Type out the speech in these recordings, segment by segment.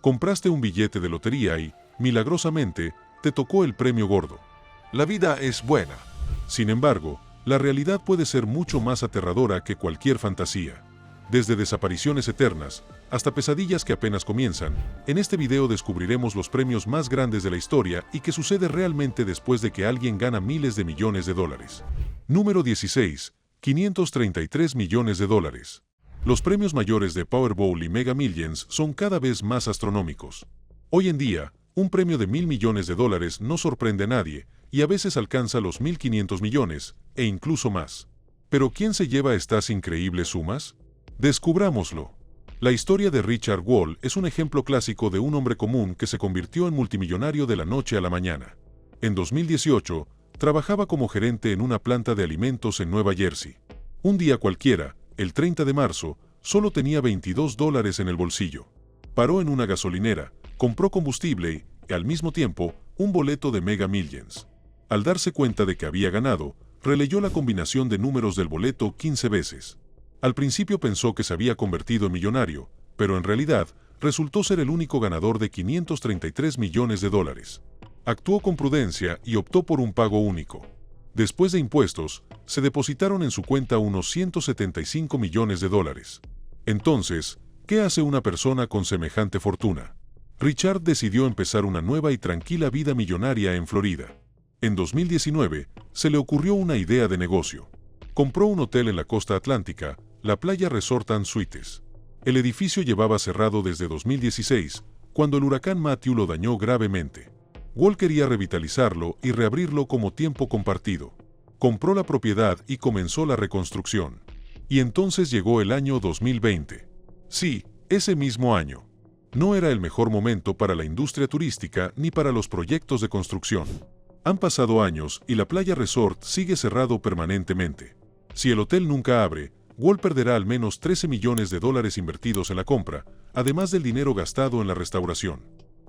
Compraste un billete de lotería y, milagrosamente, te tocó el premio gordo. La vida es buena. Sin embargo, la realidad puede ser mucho más aterradora que cualquier fantasía. Desde desapariciones eternas hasta pesadillas que apenas comienzan, en este video descubriremos los premios más grandes de la historia y qué sucede realmente después de que alguien gana miles de millones de dólares. Número 16. 533 millones de dólares. Los premios mayores de Powerball y Mega Millions son cada vez más astronómicos. Hoy en día, un premio de 1.000 millones de dólares no sorprende a nadie y a veces alcanza los 1.500 millones e incluso más. ¿Pero quién se lleva estas increíbles sumas? Descubrámoslo. La historia de Richard Wall es un ejemplo clásico de un hombre común que se convirtió en multimillonario de la noche a la mañana. En 2018, trabajaba como gerente en una planta de alimentos en Nueva Jersey. Un día cualquiera, el 30 de marzo, solo tenía $22 en el bolsillo. Paró en una gasolinera, compró combustible y, al mismo tiempo, un boleto de Mega Millions. Al darse cuenta de que había ganado, releyó la combinación de números del boleto 15 veces. Al principio pensó que se había convertido en millonario, pero en realidad resultó ser el único ganador de 533 millones de dólares. Actuó con prudencia y optó por un pago único. Después de impuestos, se depositaron en su cuenta unos 175 millones de dólares. Entonces, ¿qué hace una persona con semejante fortuna? Richard decidió empezar una nueva y tranquila vida millonaria en Florida. En 2019, se le ocurrió una idea de negocio. Compró un hotel en la costa atlántica, la Playa Resort & Suites. El edificio llevaba cerrado desde 2016, cuando el huracán Matthew lo dañó gravemente. Wall quería revitalizarlo y reabrirlo como tiempo compartido. Compró la propiedad y comenzó la reconstrucción. Y entonces llegó el año 2020. Sí, ese mismo año. No era el mejor momento para la industria turística ni para los proyectos de construcción. Han pasado años y la Playa Resort sigue cerrado permanentemente. Si el hotel nunca abre, Wall perderá al menos 13 millones de dólares invertidos en la compra, además del dinero gastado en la restauración.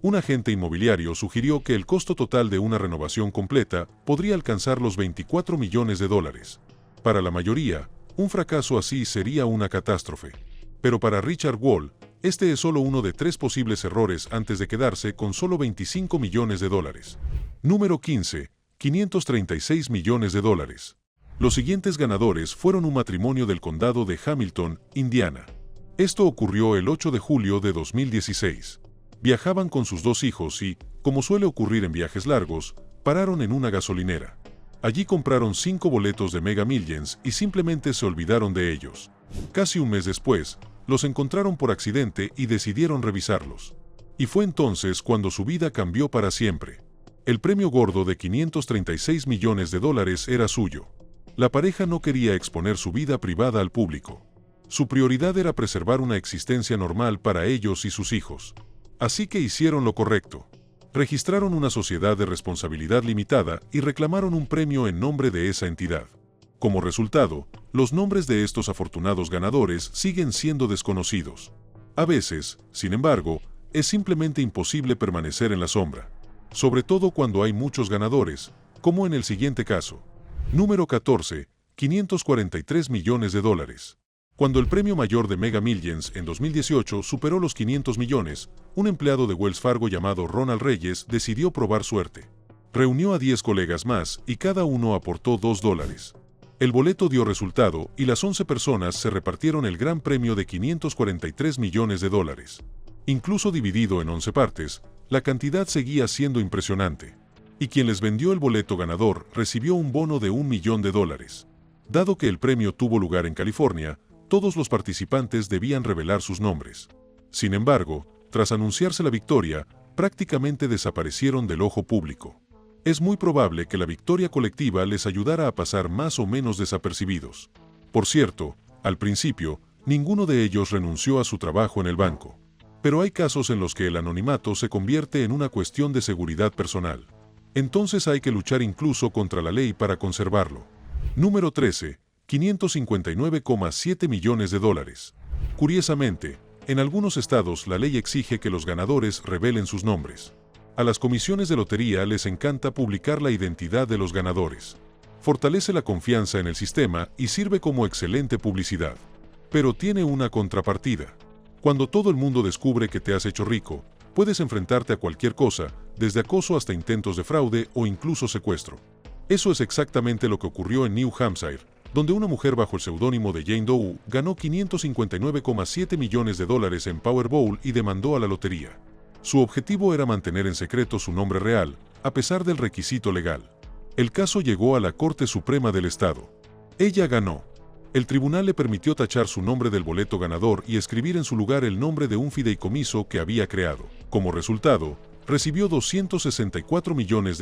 Un agente inmobiliario sugirió que el costo total de una renovación completa podría alcanzar los 24 millones de dólares. Para la mayoría, un fracaso así sería una catástrofe. Pero para Richard Wall, este es solo uno de 3 posibles errores antes de quedarse con solo 25 millones de dólares. Número 15. 536 millones de dólares. Los siguientes ganadores fueron un matrimonio del condado de Hamilton, Indiana. Esto ocurrió el 8 de julio de 2016. Viajaban con sus 2 hijos y, como suele ocurrir en viajes largos, pararon en una gasolinera. Allí compraron 5 boletos de Mega Millions y simplemente se olvidaron de ellos. Casi un mes después, los encontraron por accidente y decidieron revisarlos. Y fue entonces cuando su vida cambió para siempre. El premio gordo de 536 millones de dólares era suyo. La pareja no quería exponer su vida privada al público. Su prioridad era preservar una existencia normal para ellos y sus hijos. Así que hicieron lo correcto. Registraron una sociedad de responsabilidad limitada y reclamaron un premio en nombre de esa entidad. Como resultado, los nombres de estos afortunados ganadores siguen siendo desconocidos. A veces, sin embargo, es simplemente imposible permanecer en la sombra. Sobre todo cuando hay muchos ganadores, como en el siguiente caso. Número 14. 543 millones de dólares. Cuando el premio mayor de Mega Millions en 2018 superó los 500 millones, un empleado de Wells Fargo llamado Ronald Reyes decidió probar suerte. Reunió a 10 colegas más y cada uno aportó $2. El boleto dio resultado y las 11 personas se repartieron el gran premio de 543 millones de dólares. Incluso dividido en 11 partes, la cantidad seguía siendo impresionante. Y quien les vendió el boleto ganador recibió un bono de $1 millón. Dado que el premio tuvo lugar en California, todos los participantes debían revelar sus nombres. Sin embargo, tras anunciarse la victoria, prácticamente desaparecieron del ojo público. Es muy probable que la victoria colectiva les ayudara a pasar más o menos desapercibidos. Por cierto, al principio, ninguno de ellos renunció a su trabajo en el banco. Pero hay casos en los que el anonimato se convierte en una cuestión de seguridad personal. Entonces hay que luchar incluso contra la ley para conservarlo. Número 13. 559,7 millones de dólares. Curiosamente, en algunos estados la ley exige que los ganadores revelen sus nombres. A las comisiones de lotería les encanta publicar la identidad de los ganadores. Fortalece la confianza en el sistema y sirve como excelente publicidad. Pero tiene una contrapartida. Cuando todo el mundo descubre que te has hecho rico, Puedes enfrentarte a cualquier cosa, desde acoso hasta intentos de fraude o incluso secuestro. Eso es exactamente lo que ocurrió en New Hampshire, donde una mujer bajo el seudónimo de Jane Doe ganó $559,7 millones en Powerball y demandó a la lotería. Su objetivo era mantener en secreto su nombre real, a pesar del requisito legal. El caso llegó a la Corte Suprema del Estado. Ella ganó. El tribunal le permitió tachar su nombre del boleto ganador y escribir en su lugar el nombre de un fideicomiso que había creado. Como resultado, recibió $264 millones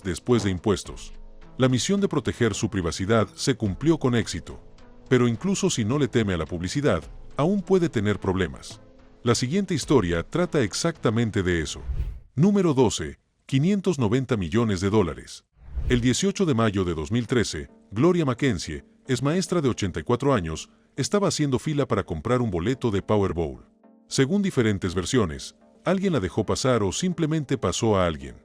después de impuestos. La misión de proteger su privacidad se cumplió con éxito. Pero incluso si no le teme a la publicidad, aún puede tener problemas. La siguiente historia trata exactamente de eso. Número 12. $590 millones. El 18 de mayo de 2013, Gloria Mackenzie, es maestra de 84 años, estaba haciendo fila para comprar un boleto de Powerball. Según diferentes versiones, alguien la dejó pasar o simplemente pasó a alguien.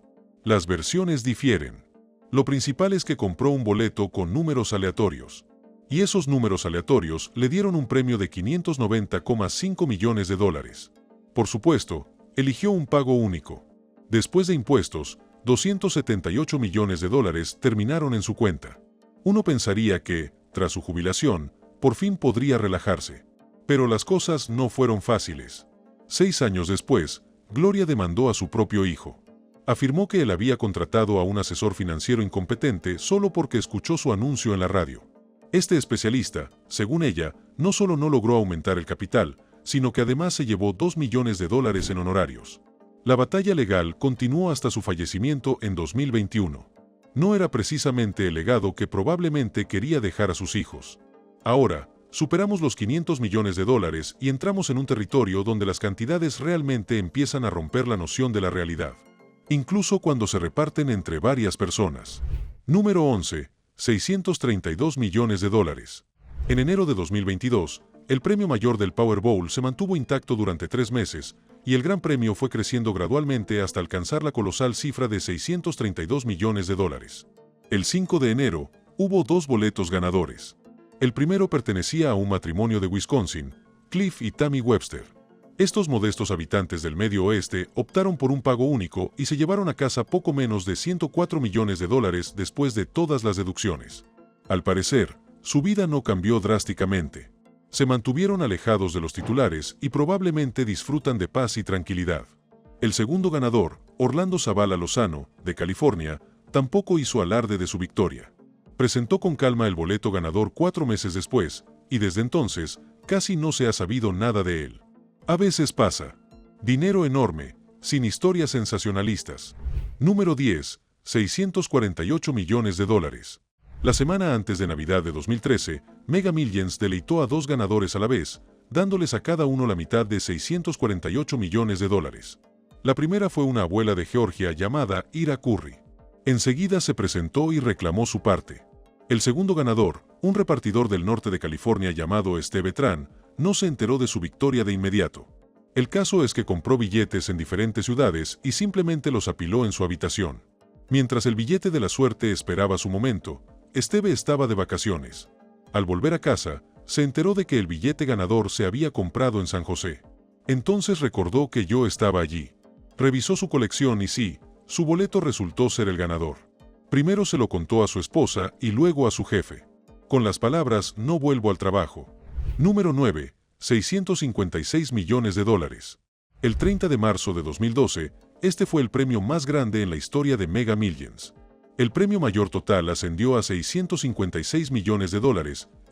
Las versiones difieren. Lo principal es que compró un boleto con números aleatorios. Y esos números aleatorios le dieron un premio de $590,5 millones. Por supuesto, eligió un pago único. Después de impuestos, $278 millones terminaron en su cuenta. Uno pensaría que, tras su jubilación, por fin podría relajarse. Pero las cosas no fueron fáciles. 6 años después, Gloria demandó a su propio hijo. Afirmó que él había contratado a un asesor financiero incompetente solo porque escuchó su anuncio en la radio. Este especialista, según ella, no solo no logró aumentar el capital, sino que además se llevó $2 millones en honorarios. La batalla legal continuó hasta su fallecimiento en 2021. No era precisamente el legado que probablemente quería dejar a sus hijos. Ahora, superamos los $500 millones y entramos en un territorio donde las cantidades realmente empiezan a romper la noción de la realidad. Incluso cuando se reparten entre varias personas. Número 11. $632 millones. En enero de 2022, el premio mayor del Powerball se mantuvo intacto durante 3 meses, y el gran premio fue creciendo gradualmente hasta alcanzar la colosal cifra de $632 millones. El 5 de enero, hubo 2 boletos ganadores. El primero pertenecía a un matrimonio de Wisconsin, Cliff y Tammy Webster. Estos modestos habitantes del Medio Oeste optaron por un pago único y se llevaron a casa poco menos de $104 millones después de todas las deducciones. Al parecer, su vida no cambió drásticamente. Se mantuvieron alejados de los titulares y probablemente disfrutan de paz y tranquilidad. El segundo ganador, Orlando Zavala Lozano, de California, tampoco hizo alarde de su victoria. Presentó con calma el boleto ganador 4 meses después, y desde entonces, casi no se ha sabido nada de él. A veces pasa. Dinero enorme, sin historias sensacionalistas. Número 10. $648 millones. La semana antes de Navidad de 2013, Mega Millions deleitó a 2 ganadores a la vez, dándoles a cada uno la mitad de $648 millones. La primera fue una abuela de Georgia llamada Ira Curry. Enseguida se presentó y reclamó su parte. El segundo ganador, un repartidor del norte de California llamado Steve Tran, no se enteró de su victoria de inmediato. El caso es que compró billetes en diferentes ciudades y simplemente los apiló en su habitación. Mientras el billete de la suerte esperaba su momento, Steve estaba de vacaciones. Al volver a casa, se enteró de que el billete ganador se había comprado en San José. Entonces recordó que yo estaba allí. Revisó su colección y sí, su boleto resultó ser el ganador. Primero se lo contó a su esposa y luego a su jefe. Con las palabras, no vuelvo al trabajo. Número 9. $656 millones. El 30 de marzo de 2012, este fue el premio más grande en la historia de Mega Millions. El premio mayor total ascendió a $656 millones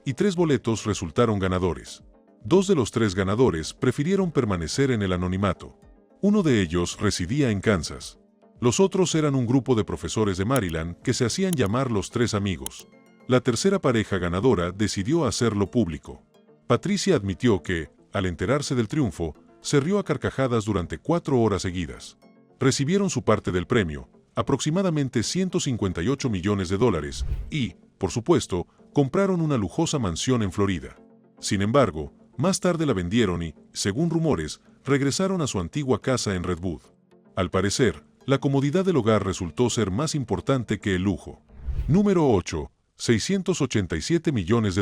y 3 boletos resultaron ganadores. 2 de los 3 ganadores prefirieron permanecer en el anonimato. Uno de ellos residía en Kansas. Los otros eran un grupo de profesores de Maryland que se hacían llamar los 3 amigos. La tercera pareja ganadora decidió hacerlo público. Patricia admitió que, al enterarse del triunfo, se rió a carcajadas durante 4 horas seguidas. Recibieron su parte del premio, aproximadamente $158 millones, y, por supuesto, compraron una lujosa mansión en Florida. Sin embargo, más tarde la vendieron y, según rumores, regresaron a su antigua casa en Redwood. Al parecer, la comodidad del hogar resultó ser más importante que el lujo. Número 8. $687 millones.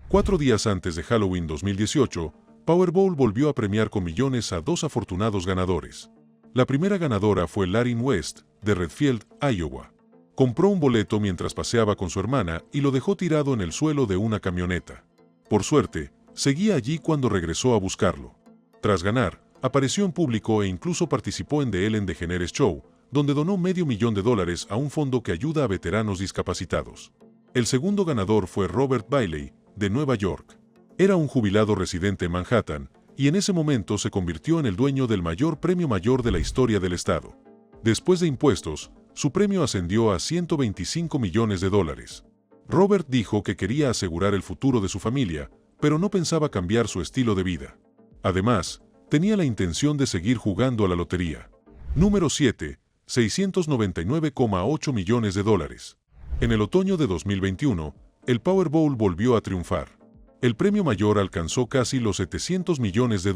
4 días antes de Halloween 2018, Powerball volvió a premiar con millones a dos afortunados ganadores. La primera ganadora fue Larin West, de Redfield, Iowa. Compró un boleto mientras paseaba con su hermana y lo dejó tirado en el suelo de una camioneta. Por suerte, seguía allí cuando regresó a buscarlo. Tras ganar, apareció en público e incluso participó en The Ellen DeGeneres Show, donde donó $500,000 a un fondo que ayuda a veteranos discapacitados. El segundo ganador fue Robert Bailey, de Nueva York. Era un jubilado residente en Manhattan, y en ese momento se convirtió en el dueño del mayor premio mayor de la historia del estado. Después de impuestos, su premio ascendió a $125 millones. Robert dijo que quería asegurar el futuro de su familia, pero no pensaba cambiar su estilo de vida. Además, tenía la intención de seguir jugando a la lotería. Número 7. $699,8 millones. En el otoño de 2021, el Powerball volvió a triunfar. El premio mayor alcanzó casi los $700 millones.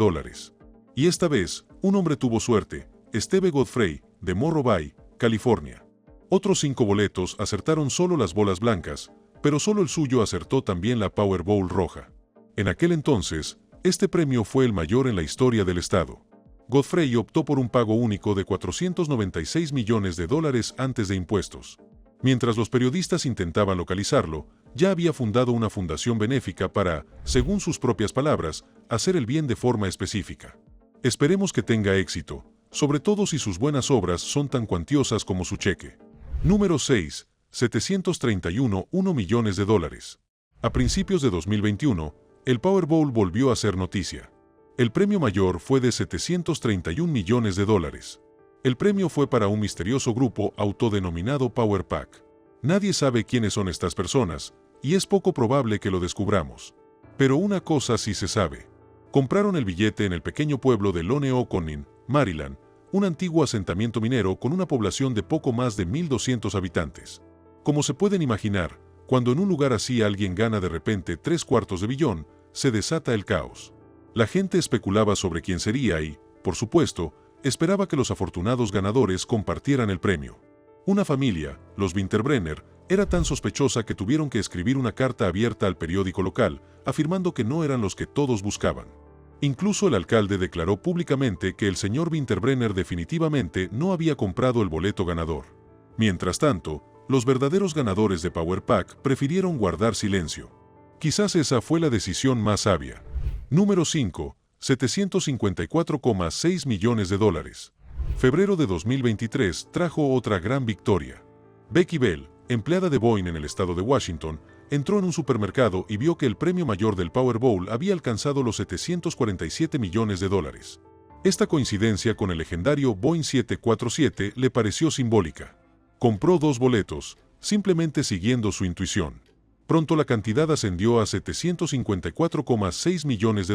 Y esta vez, un hombre tuvo suerte, Steve Godfrey, de Morro Bay, California. Otros 5 boletos acertaron solo las bolas blancas, pero solo el suyo acertó también la Powerball roja. En aquel entonces, este premio fue el mayor en la historia del estado. Godfrey optó por un pago único de $496 millones antes de impuestos. Mientras los periodistas intentaban localizarlo, ya había fundado una fundación benéfica para, según sus propias palabras, hacer el bien de forma específica. Esperemos que tenga éxito, sobre todo si sus buenas obras son tan cuantiosas como su cheque. Número 6. $731,1 millones. A principios de 2021, el Powerball volvió a ser noticia. El premio mayor fue de $731 millones. El premio fue para un misterioso grupo autodenominado Power Pack. Nadie sabe quiénes son estas personas, y es poco probable que lo descubramos. Pero una cosa sí se sabe. Compraron el billete en el pequeño pueblo de Lone Oconee, Maryland, un antiguo asentamiento minero con una población de poco más de 1,200 habitantes. Como se pueden imaginar, cuando en un lugar así alguien gana de repente $750 millones, se desata el caos. La gente especulaba sobre quién sería y, por supuesto, esperaba que los afortunados ganadores compartieran el premio. Una familia, los Winterbrenner, era tan sospechosa que tuvieron que escribir una carta abierta al periódico local, afirmando que no eran los que todos buscaban. Incluso el alcalde declaró públicamente que el señor Winterbrenner definitivamente no había comprado el boleto ganador. Mientras tanto, los verdaderos ganadores de Power Pack prefirieron guardar silencio. Quizás esa fue la decisión más sabia. Número 5. $754,6 millones. Febrero de 2023 trajo otra gran victoria. Becky Bell, empleada de Boeing en el estado de Washington, entró en un supermercado y vio que el premio mayor del Powerball había alcanzado los $747 millones. Esta coincidencia con el legendario Boeing 747 le pareció simbólica. Compró 2 boletos, simplemente siguiendo su intuición. Pronto la cantidad ascendió a $754,6 millones,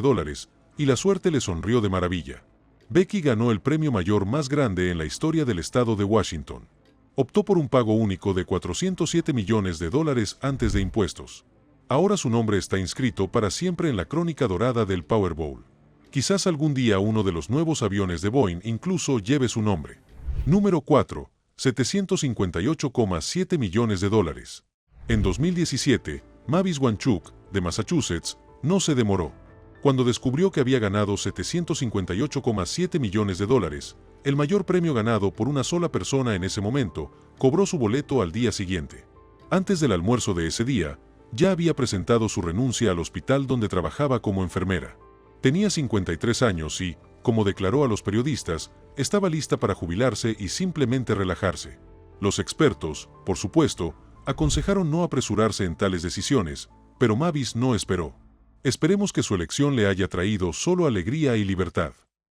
y la suerte le sonrió de maravilla. Becky ganó el premio mayor más grande en la historia del estado de Washington. Optó por un pago único de $407 millones antes de impuestos. Ahora su nombre está inscrito para siempre en la crónica dorada del Powerball. Quizás algún día uno de los nuevos aviones de Boeing incluso lleve su nombre. Número 4. $758,7 millones. En 2017, Mavis Wanchuk, de Massachusetts, no se demoró. Cuando descubrió que había ganado $758,7 millones, el mayor premio ganado por una sola persona en ese momento, cobró su boleto al día siguiente. Antes del almuerzo de ese día, ya había presentado su renuncia al hospital donde trabajaba como enfermera. Tenía 53 años y, como declaró a los periodistas, estaba lista para jubilarse y simplemente relajarse. Los expertos, por supuesto, aconsejaron no apresurarse en tales decisiones, pero Mavis no esperó. Esperemos que su elección le haya traído solo alegría y libertad.